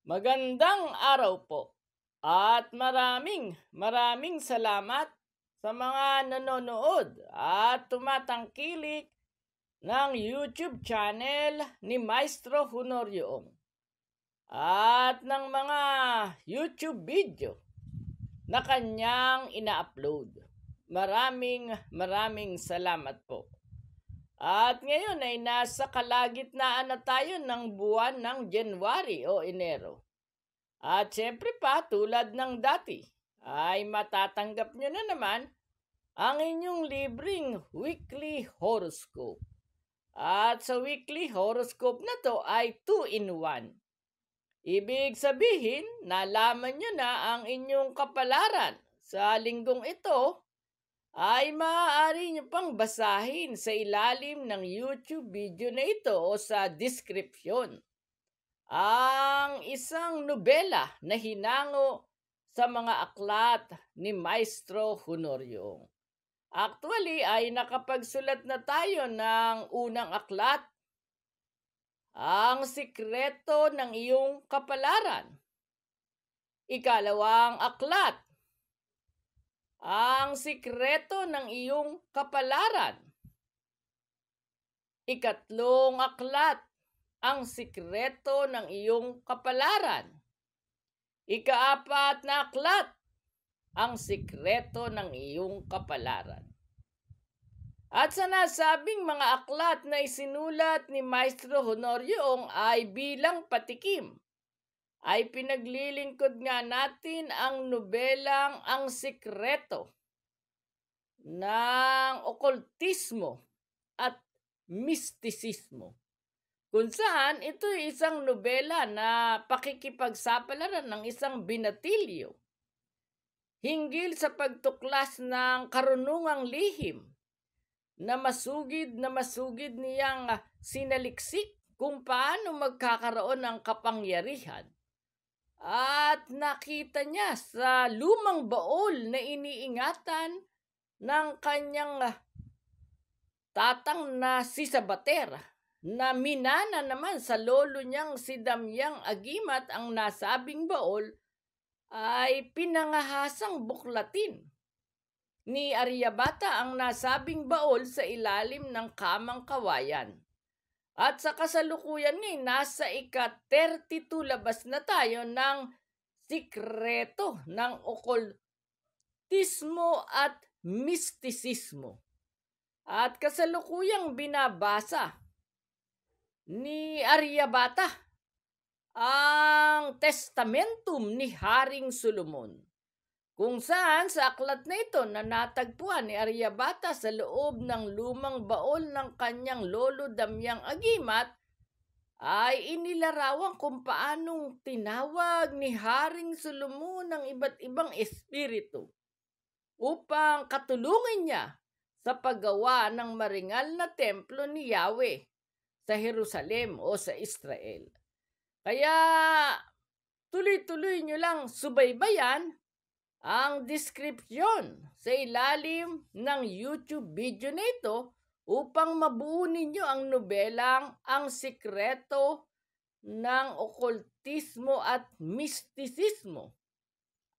Magandang araw po at maraming salamat sa mga nanonood at tumatangkilik ng YouTube channel ni Maestro Honorioong at ng mga YouTube video na kanyang ina-upload. Maraming salamat po. At ngayon ay nasa kalagitnaan na tayo ng buwan ng January o Enero. At syempre pa, tulad ng dati, ay matatanggap nyo na naman ang inyong libreng weekly horoscope. At sa weekly horoscope na to ay 2-in-1. Ibig sabihin, nalaman nyo na ang inyong kapalaran sa linggong ito ay maaari nyo pang basahin sa ilalim ng YouTube video na ito o sa description. Ang isang nobela na hinango sa mga aklat ni Maestro Honorio. Actually ay nakapagsulat na tayo ng unang aklat, Ang Sikreto ng Iyong Kapalaran. Ikalawang aklat, Ang Sikreto ng Iyong Kapalaran. Ikatlong aklat, Ang Sikreto ng Iyong Kapalaran. Ikaapat na aklat, Ang Sikreto ng Iyong Kapalaran. At sa nasabing mga aklat na isinulat ni Maestro Honorioong ay bilang patikim, ay pinaglilingkod nga natin ang nobelang Ang Sikreto ng Okultismo at Mistisismo, kung saan ito ay isang nobela na pakikipagsapalaran ng isang binatilyo hinggil sa pagtuklas ng karunungang lihim na masugid niyang sinaliksik kung paano magkakaroon ng kapangyarihan. At nakita niya sa lumang baol na iniingatan ng kanyang tatang na si Sabater, na minana naman sa lolo niyang si Damiang Agimat ang nasabing baol, ay pinangahasang buklatin ni Aryabhata ang nasabing baol sa ilalim ng kamang kawayan. At sa kasalukuyan ngayon, nasa ika-32 labas na tayo ng Sikreto ng Okultismo at Mistisismo. At kasalukuyang binabasa ni Aryabhata ang Testamentum ni Haring Solomon, kung saan sa aklat na ito na natagpuan ni Aryabhata sa loob ng lumang baol ng kanyang lolo Damiang Agimat, ay inilarawan kung paanong tinawag ni Haring Solomon ng iba't ibang espiritu upang katulungan niya sa paggawa ng maringal na templo ni Yahweh sa Jerusalem o sa Israel. Kaya tuloy-tuloy nyo lang subaybayan ang description sa ilalim ng YouTube video na ito upang mabuo ninyo ang nobelang Ang Sikreto ng Okultismo at Mistisismo.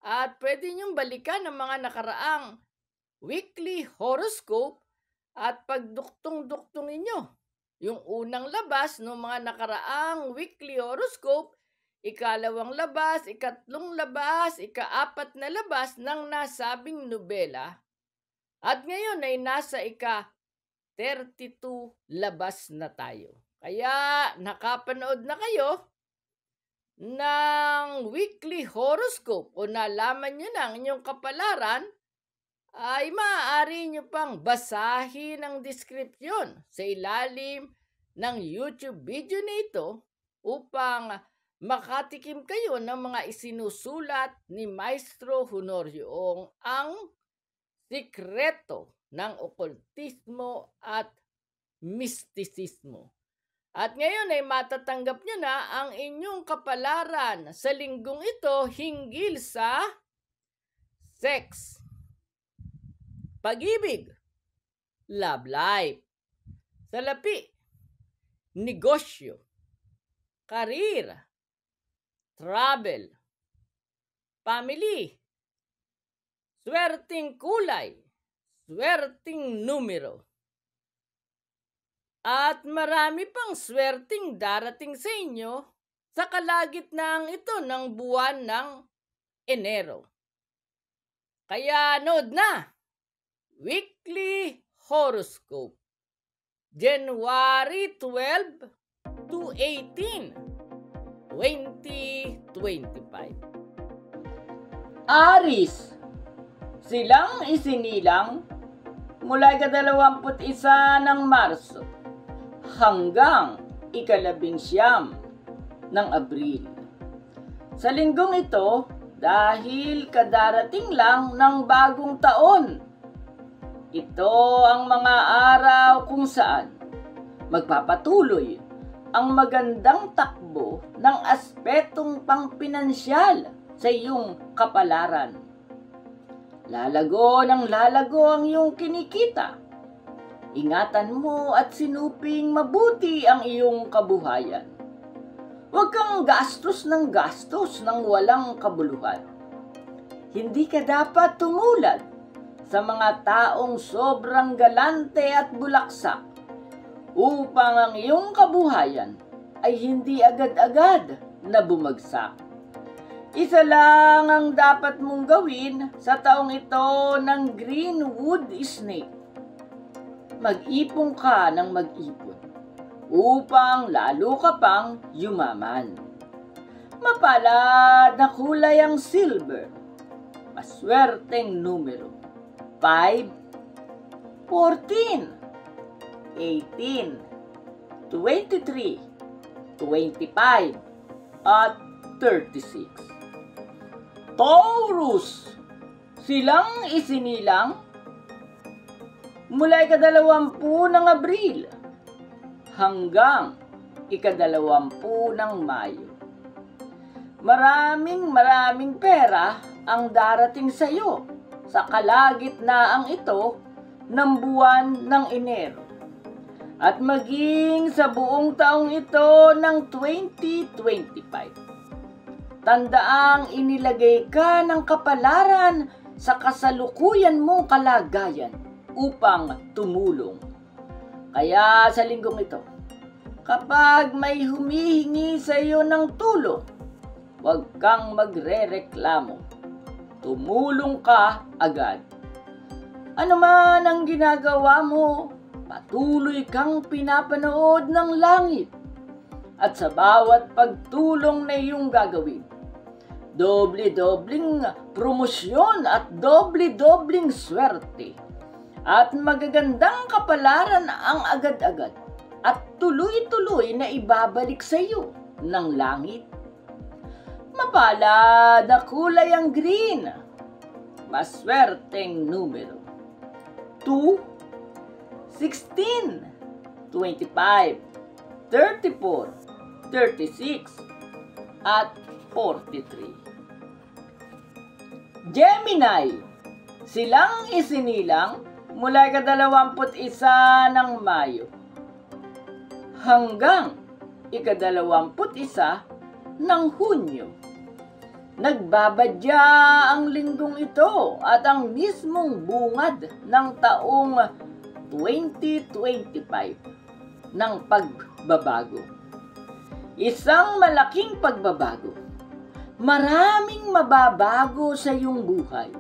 At pwede nyong balikan ang mga nakaraang weekly horoscope at pagduktong-duktong ninyo yung unang labas ng mga nakaraang weekly horoscope, ikalawang labas, ikatlong labas, ikaapat na labas ng nasabing nobela. At ngayon ay nasa ika-32 labas na tayo. Kaya nakapanood na kayo ng weekly horoscope o nalaman nyo na ang inyong kapalaran, ay maaari nyo pang basahin ang description sa ilalim ng YouTube video na ito upang makatikim kayo ng mga isinusulat ni Maestro Honorioong Ang Sikreto ng Okultismo at Mistisismo. At ngayon ay matatanggap nyo na ang inyong kapalaran sa linggong ito hinggil sa sex, pag-ibig, love life, salapi, negosyo, karir, travel, family, swerteng kulay, swerteng numero, at marami pang swerteng darating sa inyo sa kalagitnaan ito ng buwan ng Enero. Kaya nood na, Weekly Horoscope, January 12 to 18, 2025. Aris, silang isinilang mula ika-21 ng Marso hanggang ika-19 ng Abril. Sa linggong ito, dahil kadarating lang ng bagong taon, ito ang mga araw kung saan magpapatuloy ang magandang takbo ng aspetong pangpinansyal sa iyong kapalaran. Lalago ng lalago ang iyong kinikita. Ingatan mo at sinuping mabuti ang iyong kabuhayan. Huwag kang gastos ng walang kabuluhan. Hindi ka dapat tumulad sa mga taong sobrang galante at bulaksak upang ang iyong kabuhayan ay hindi agad-agad na bumagsak. Isa lang ang dapat mong gawin sa taong ito ng Greenwood Snake. Mag-ipon ka ng mag-ipon upang lalo ka pang yumaman. Mapalad na kulay ang silver. Maswerteng numero 5, 14, 18, 23, 25, at 36. Taurus, silang isinilang mula ika-20 ng Abril hanggang ika-20 ng Mayo. Maraming pera ang darating sa iyo sa kalagitnaang ito ng buwan ng Enero at maging sa buong taong ito ng 2025. Tandaang inilagay ka ng kapalaran sa kasalukuyan mong kalagayan upang tumulong. Kaya sa linggong ito, kapag may humihingi sa iyo ng tulong, huwag kang magrereklamo. Tumulong ka agad. Ano man ang ginagawa mo, patuloy kang pinapanood ng langit. At sa bawat pagtulong na iyong gagawin, doble-dobling promosyon at doble-dobling swerte at magagandang kapalaran ang agad-agad at tuloy-tuloy na ibabalik sa iyo ng langit. Mapalad na kulay ang green. Maswerteng numero 2, 16, 25, 34, 36, at 43. Gemini, silang isinilang mula ika-21 ng Mayo hanggang ika-21 ng Hunyo. Nagbabadya ang linggong ito at ang mismong bungad ng taong 2025 ng pagbabago. Isang malaking pagbabago. Maraming mababago sa iyong buhay.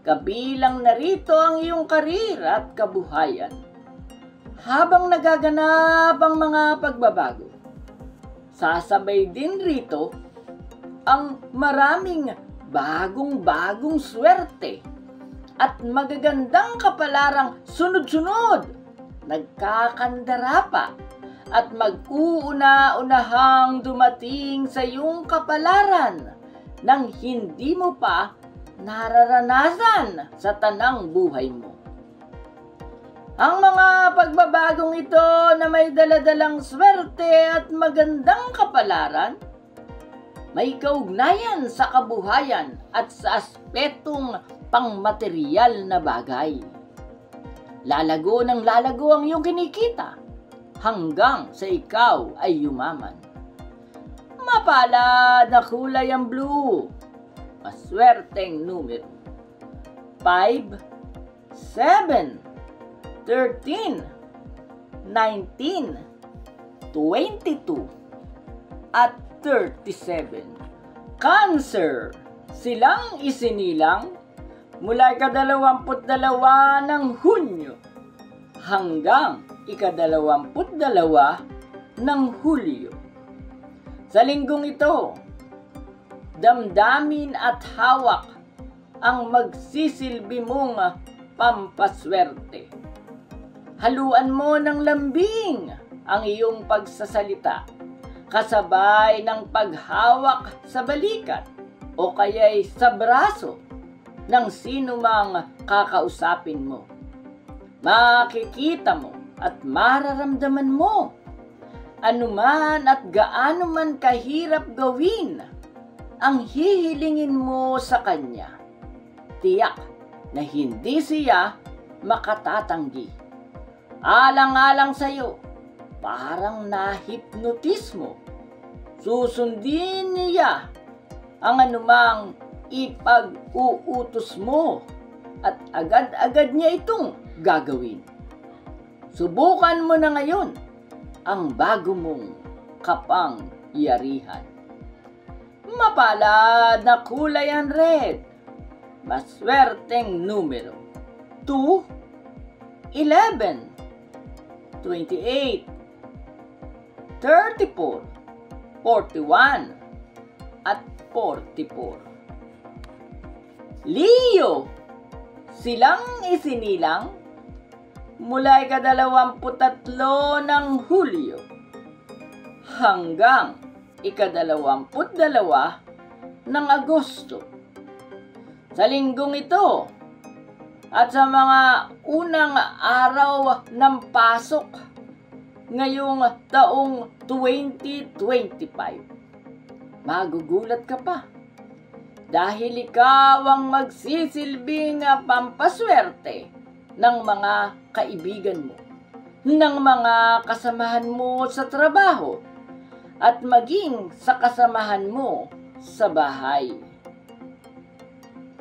Kabilang narito ang iyong karir at kabuhayan. Habang nagaganap ang mga pagbabago, sasabay din rito ang maraming bagong-bagong swerte at magagandang kapalarang sunod-sunod, nagkakandara pa at mag-uuna-unahang dumating sa iyong kapalaran nang hindi mo pa nararanasan sa tanang buhay mo. Ang mga pagbabagong ito na may daladalang swerte at magandang kapalaran, may kaugnayan sa kabuhayan at sa aspetong pangmaterial na bagay. Lalago ng lalago ang iyong kinikita hanggang sa ikaw ay yumaman. Mapalad na kulay ang blue. Maswerteng numero. 5, 7, 13, 19, 22, at 37. Cancer, silang isinilang mula ika-22 ng Hunyo hanggang ika-22 ng Hulyo. Sa linggong ito, damdamin at hawak ang magsisilbi mong pampaswerte. Haluan mo ng lambing ang iyong pagsasalita, kasabay ng paghawak sa balikat o kaya'y sa braso ng sino mang kakausapin mo. Makikita mo at mararamdaman mo anuman at gaano man kahirap gawin ang hihilingin mo sa kanya. Tiyak na hindi siya makatatanggi. Alang-alang sa'yo, parang nahipnotismo. Susundin niya ang anumang ipag-uutos mo at agad-agad niya itong gagawin. Subukan mo na ngayon ang bago mong kapangyarihan. Mapalad na kulay ang red. Maswerteng numero. 2, 11, 28, 34, 41, at 44. Leo, silang isinilang mula ika-23 ng Hulyo hanggang ika-22 ng Agosto. Sa linggong ito, at sa mga unang araw ng pasok ngayong taong 2025, magugulat ka pa dahil ikaw ang magsisilbing pampaswerte ng mga kaibigan mo, ng mga kasamahan mo sa trabaho, at maging sa kasamahan mo sa bahay.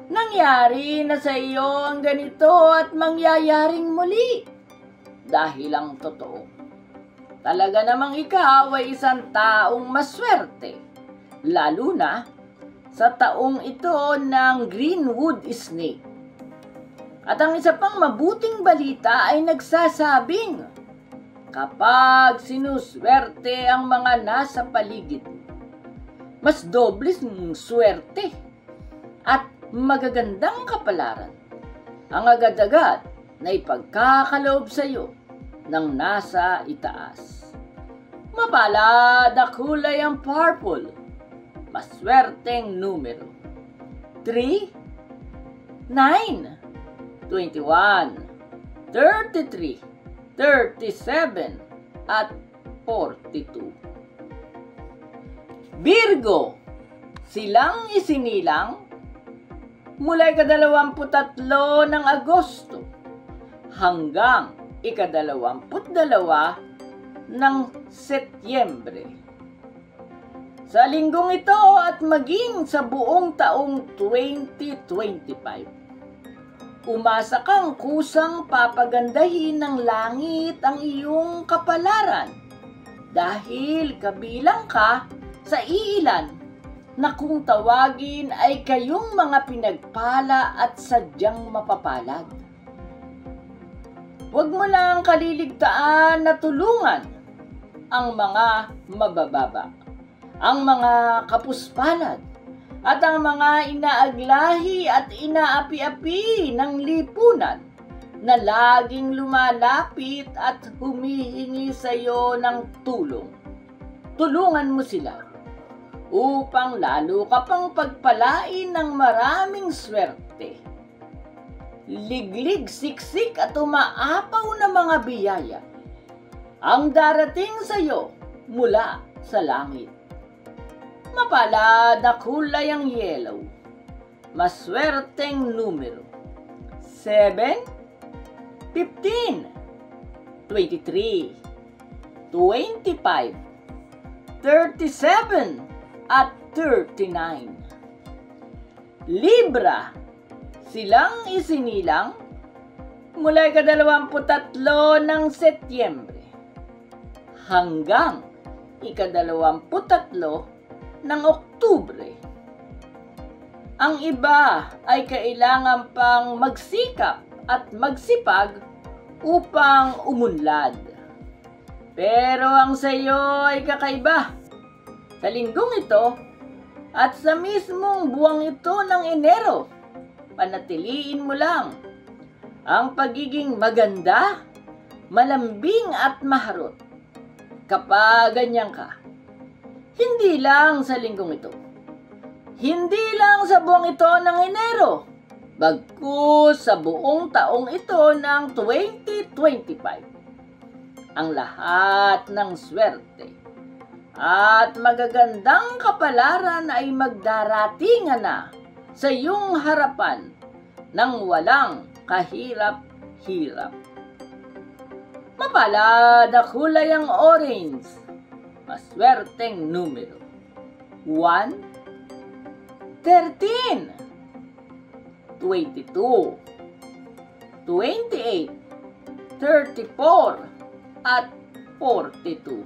Nangyari na sa iyo ang ganito at mangyayaring muli dahil ang totoo. Talaga namang ikaw ay isang taong maswerte, lalo na sa taong ito ng Greenwood Snake. At ang isa pang mabuting balita ay nagsasabing kapag sinuswerte ang mga nasa paligid, mas dobles swerte at magagandang kapalaran ang agad-agad na ipagkakaloob sa iyo ng nasa itaas. Mapalad na kulay ang purple. Maswerteng numero. 3, 9, 21, 33, 37, at 42. Virgo, silang isinilang mula ika-23 ng Agosto hanggang ika-22 ng Setyembre. Sa linggong ito at maging sa buong taong 2025, umasa kang kusang papagandahin ng langit ang iyong kapalaran dahil kabilang ka sa iilan na kung tawagin ay kayong mga pinagpala at sadyang mapapalad. Huwag mo lang kaliligtaan na tulungan ang mga mabababa, ang mga kapuspalad, at ang mga inaaglahi at inaapi-api ng lipunan na laging lumalapit at humihingi sa iyo ng tulong. Tulungan mo sila upang lalo ka pang pagpalain ng maraming swerte. Liglig, siksik at umaapaw na mga biyaya ang darating sa iyo mula sa langit. Mapalad na kulay ang yellow. Maswerteng numero. 7, 15, 23, 25, 37, at 39. Libra, silang isinilang mula ika-23 ng Setyembre hanggang ika-23 ng Oktubre. Ang iba ay kailangan pang magsikap at magsipag upang umunlad. Pero ang sa iyo ay kakaiba. Sa linggong ito at sa mismong buwang ito ng Enero, panatiliin mo lang ang pagiging maganda, malambing at maharot. Kapag ganyan ka, hindi lang sa linggong ito, hindi lang sa buwang ito ng Enero, bagkus sa buong taong ito ng 2025. Ang lahat ng swerte at magagandang kapalaran ay magdaratingan na sa iyong harapan ng walang kahirap-hirap. Mapalad na kulay ang orange, maswerteng numero 1, 13, 22, 28, 34, at 42.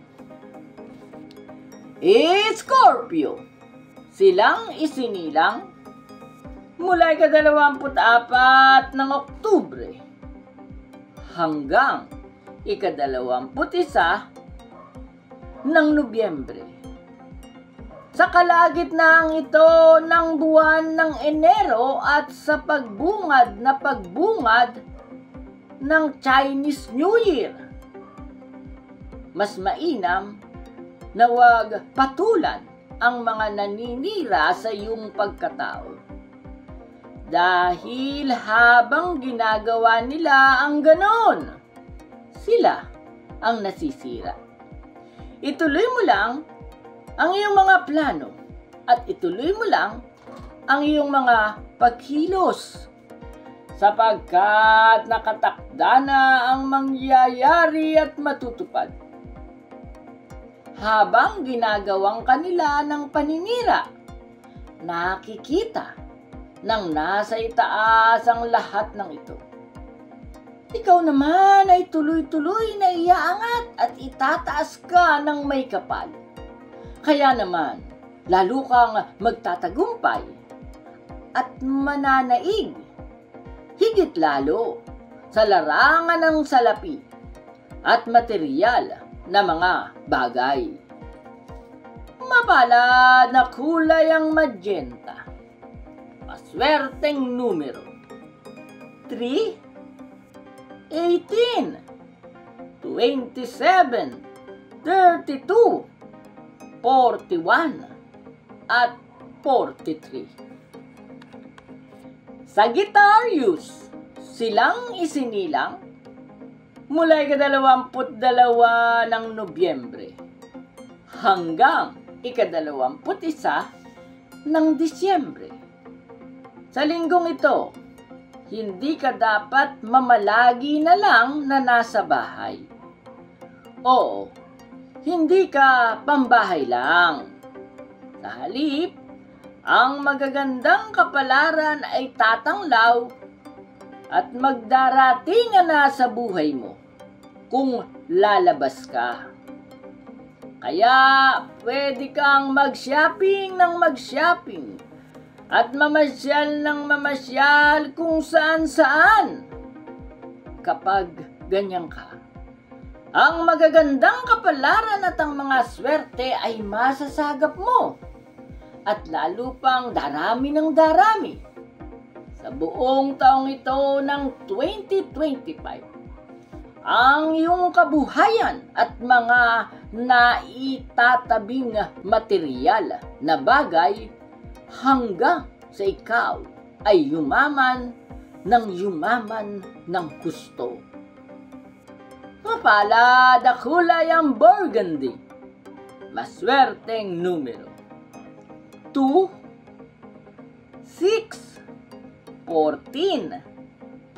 Scorpio, silang isinilang mula ika-24 ng Oktubre hanggang ika-21 ng Nobyembre. Sa kalagitnaan ito ng buwan ng Enero at sa pagbungad ng Chinese New Year, mas mainam na huwag patulan ang mga naninira sa iyong pagkatao. Dahil habang ginagawa nila ang ganon, sila ang nasisira. Ituloy mo lang ang iyong mga plano at ituloy mo lang ang iyong mga pagkilos sapagkat nakatakda na ang mangyayari at matutupad. Habang ginagawang kanila ng paninira, nakikita ng nasa itaas ang lahat ng ito. Ikaw naman ay tuloy-tuloy na iaangat at itataas ka ng may kapal. Kaya naman, lalo kang magtatagumpay at mananaig, higit lalo sa larangan ng salapi at materyal na mga bagay. Mapalad na kulay ang magenta, maswerteng numero 3, 18, 27, 32, 41, at 43. Sagittarius, silang isinilang mula ika-22 ng Nobyembre hanggang ika-21 ng Disyembre. Sa linggong ito, hindi ka dapat mamalagi na lang na nasa bahay. Oo, hindi ka pambahay lang. Sa halip, ang magagandang kapalaran ay tatanglaw at magdaratingan na sa buhay mo kung lalabas ka. Kaya pwede kang mag-shopping ng mag-shopping at mamasyal ng mamasyal kung saan-saan. Kapag ganyan ka, ang magagandang kapalaran at ang mga swerte ay masasagap mo at lalo pang darami ng darami. Sa buong taong ito ng 2025, ang iyong kabuhayan at mga naitatabing material na bagay hanggang sa ikaw ay yumaman ng gusto. Mapalad na kulay ang burgundy, maswerteng numero 2, 6, 14,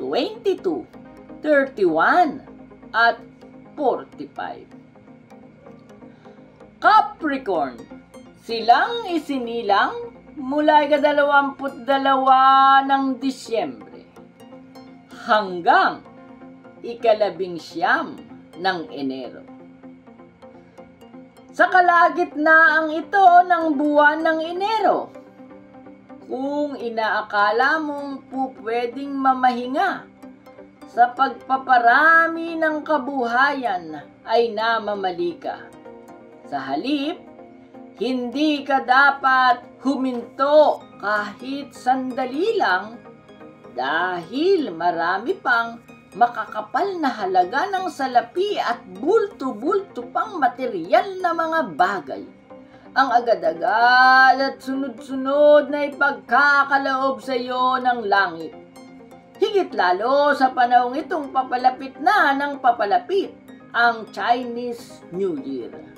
22, 31, at 45. Capricorn, Silang isinilang mula ika-22 ng Disyembre hanggang ika-19 ng Enero. Sa kalagitnaan ito ng buwan ng Enero, kung inaakala mong pupwedeng mamahinga sa pagpaparami ng kabuhayan ay namamali ka. Sa halip, hindi ka dapat huminto kahit sandali lang dahil marami pang makakapal na halaga ng salapi at bulto-bulto pang material na mga bagay ang agad-agad at sunod-sunod na ipagkakaloob sa iyo ng langit. Higit lalo sa panahong itong papalapit na ng papalapit ang Chinese New Year.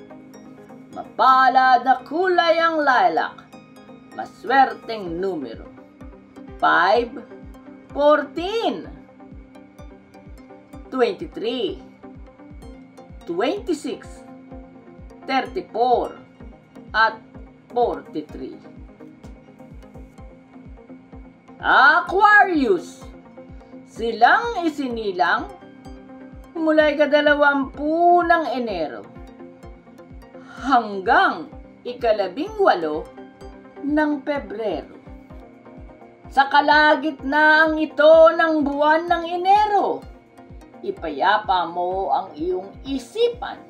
Mapalad na kulay ang lilac, maswerteng numero, 5, 14, 23, 26, 34, at 43. Aquarius, silang isinilang mula ika-20 ng Enero hanggang ika-18 ng Pebrero. Sa kalagitnaan ito ng buwan ng Enero, ipayapa mo ang iyong isipan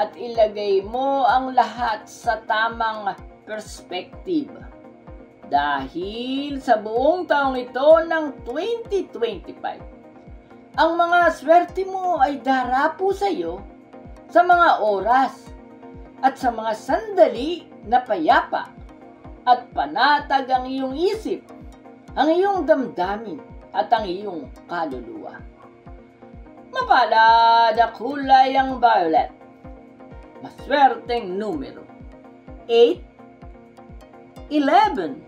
at ilagay mo ang lahat sa tamang perspective. Dahil sa buong taong ito ng 2025, ang mga swerte mo ay darapo sa iyo sa mga oras at sa mga sandali na payapa at panatag ang iyong isip, ang iyong damdamin at ang iyong kaluluwa. Mapalad na kulay ang violet, maswerteng numero, 8, 11,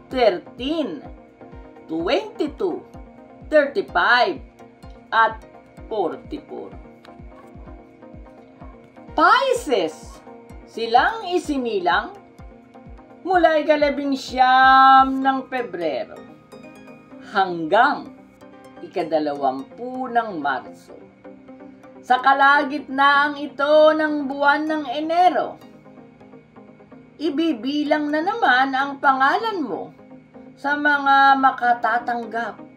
13, 22, 35, at 44. Pisces, silang isinilang mula ika-19 ng Pebrero hanggang ika-20 ng Marso. Sa kalagitnaan ito ng buwan ng Enero, ibibilang na naman ang pangalan mo sa mga makatatanggap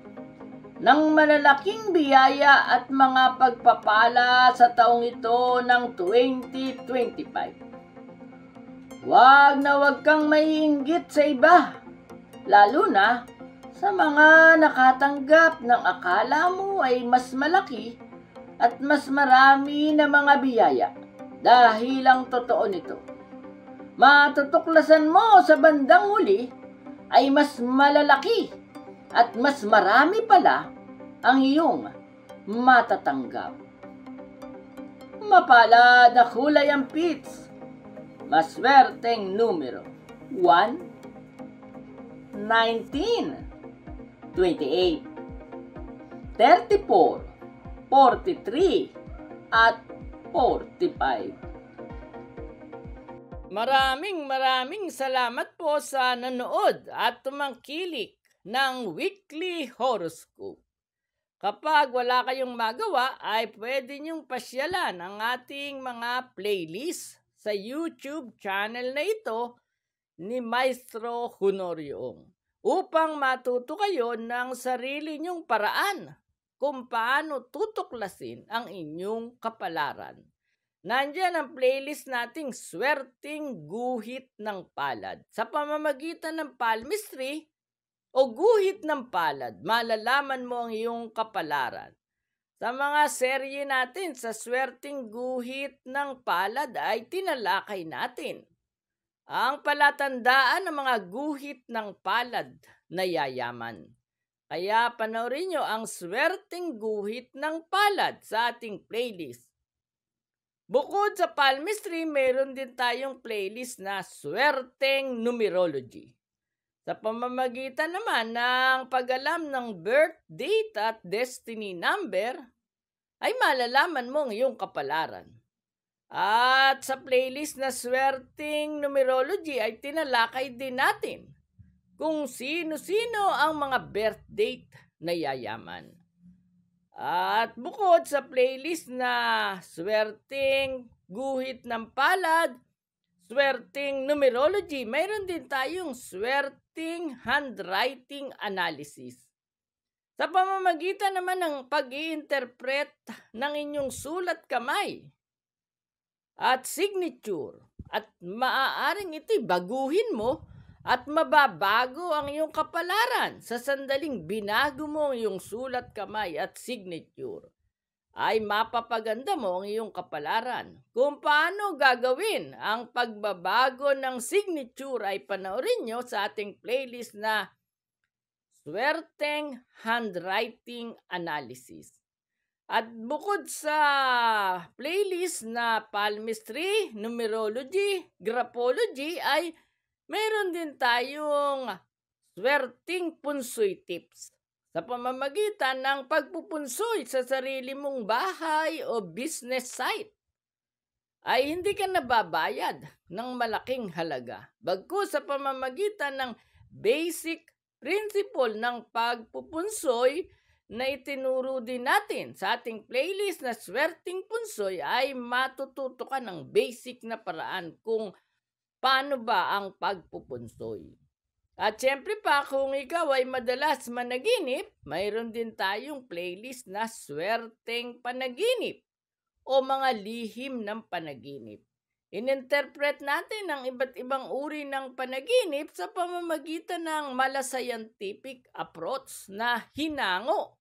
ng malalaking biyaya at mga pagpapala sa taong ito ng 2025. Huwag kang maiinggit sa iba, lalo na sa mga nakatanggap ng akala mo ay mas malaki at mas marami na mga biyaya dahil ang totoo nito, matutuklasan mo sa bandang huli ay mas malalaki at mas marami pala ang iyong matatanggap. Mapalad na kulay ang pits, maswerteng numero, 1, 19, 28, 34, 43, at 45. Maraming salamat po sa nanood at tumangkilik ng weekly horoscope. Kapag wala kayong magawa ay pwede niyong pasyalan ang ating mga playlist sa YouTube channel na ito ni Maestro Honorio upang matuto kayo ng sarili niyong paraan kung paano tutuklasin ang inyong kapalaran. Nandiyan ang playlist nating Swerteng Guhit ng Palad. Sa pamamagitan ng palmistry o guhit ng palad, malalaman mo ang iyong kapalaran. Sa mga serye natin sa Swerteng Guhit ng Palad ay tinalakay natin ang palatandaan ng mga guhit ng palad na yayaman. Kaya panoorin nyo ang Swerteng Guhit ng Palad sa ating playlist. Bukod sa palmistry, meron din tayong playlist na Swerteng Numerology. Sa pamamagitan naman ng pag-alam ng birth date at destiny number, ay malalaman mo ang iyong kapalaran. At sa playlist na Swerteng Numerology ay tinalakay din natin kung sino-sino ang mga birth date na yayaman. At bukod sa playlist na Swerteng Guhit ng Palad, Swerteng Numerology, mayroon din tayong Swerteng Handwriting Analysis. Sa pamamagitan naman ng pag-i-interpret ng inyong sulat kamay at signature, at maaaring ito'y baguhin mo at mababago ang iyong kapalaran sa sandaling binago mo ang iyong sulat kamay at signature, ay mapapaganda mo ang iyong kapalaran. Kung paano gagawin ang pagbabago ng signature ay panoorin nyo sa ating playlist na Swerteng Handwriting Analysis. At bukod sa playlist na Palmistry, Numerology, Graphology ay mayroon din tayong Swerteng Punsoy Tips sa pamamagitan ng pagpupunsoy sa sarili mong bahay o business site. Ay hindi ka nababayad ng malaking halaga. Bagkus sa pamamagitan ng basic principle ng pagpupunsoy na itinuro din natin sa ating playlist na Swerteng Punsoy, ay matututo ka ng basic na paraan kung paano ba ang pagpupunsoy. At syempre pa, kung ikaw ay madalas managinip, mayroon din tayong playlist na Swerteng Panaginip o mga lihim ng panaginip. Ininterpret natin ang iba't ibang uri ng panaginip sa pamamagitan ng malascientific approach na hinango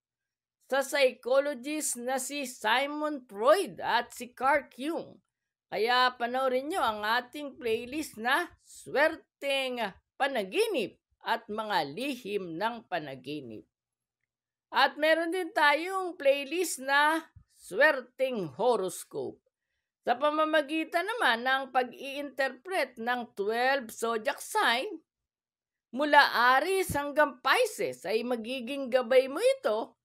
sa psychologist na si Sigmund Freud at si Carl Jung. Kaya panoorin nyo ang ating playlist na Swerteng Panaginip at mga lihim ng panaginip. At meron din tayong playlist na Swerteng Horoscope. Sa pamamagitan naman ng pag-i-interpret ng 12 zodiac sign, mula Aries hanggang Pisces, ay magiging gabay mo ito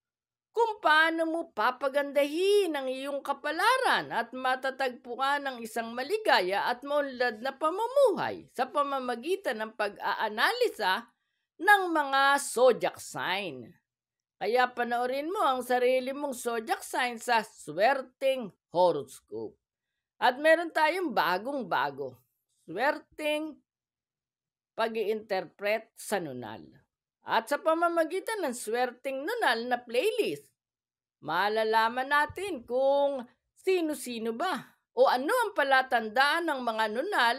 kung paano mo papagandahin ang iyong kapalaran at matatagpuan ng isang maligaya at maunlad na pamumuhay sa pamamagitan ng pag-aanalisa ng mga zodiac sign. Kaya panoorin mo ang sarili mong zodiac sign sa Swerteng Horoscope. At meron tayong bagong-bago, Swerteng Pag-i-interpret sa Nunal. At sa pamamagitan ng Swerteng Nunal na playlist, malalaman natin kung sino-sino ba o ano ang palatandaan ng mga nunal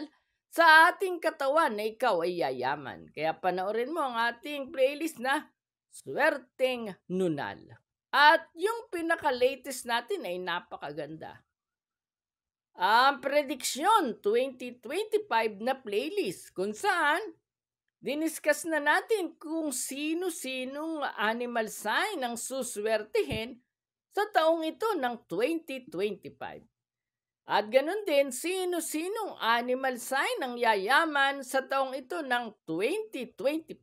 sa ating katawan na ikaw ay yayaman. Kaya panoorin mo ang ating playlist na Swerteng Nunal. At yung pinaka-latest natin ay napakaganda. Ang Prediksyon 2025 na playlist kung saan diniscuss na natin kung sino-sinong animal sign ang suswertihin sa taong ito ng 2025. At ganun din, sino-sinong animal sign ang yayaman sa taong ito ng 2025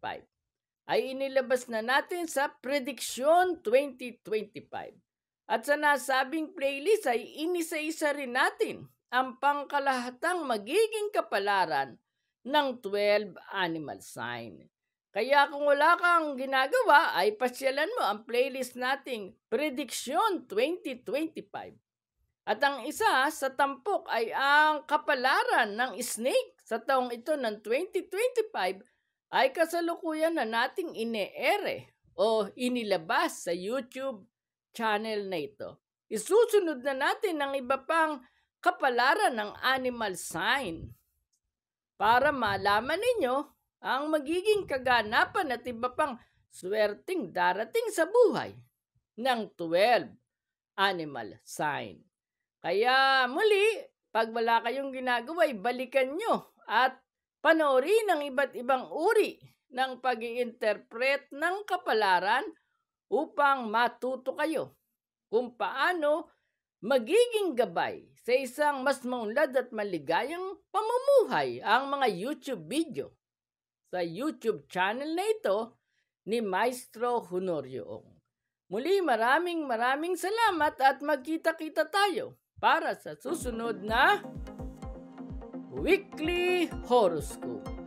ay inilabas na natin sa Prediksyon 2025. At sa nasabing playlist ay inisa-isa rin natin ang pangkalahatang magiging kapalaran ng 12 animal sign. Kaya kung wala kang ginagawa ay pasyalan mo ang playlist nating Prediksyon 2025. At ang isa sa tampok ay ang kapalaran ng snake sa taong ito ng 2025 ay kasalukuyan na nating ine-ere o inilabas sa YouTube channel na ito. Isusunod na natin ang iba pang kapalaran ng animal sign para malaman ninyo ang magiging kaganapan at iba pang swerteng darating sa buhay ng 12 animal sign. Kaya muli, pag wala kayong ginagawa, balikan nyo at panoorin ang iba't ibang uri ng pag-i-interpret ng kapalaran upang matuto kayo kung paano magiging gabay sa isang mas maunlad at maligayang pamumuhay ang mga YouTube video sa YouTube channel na ito ni Maestro Honorio Ong. Muli maraming salamat at magkita-kita tayo para sa susunod na Weekly Horoscope.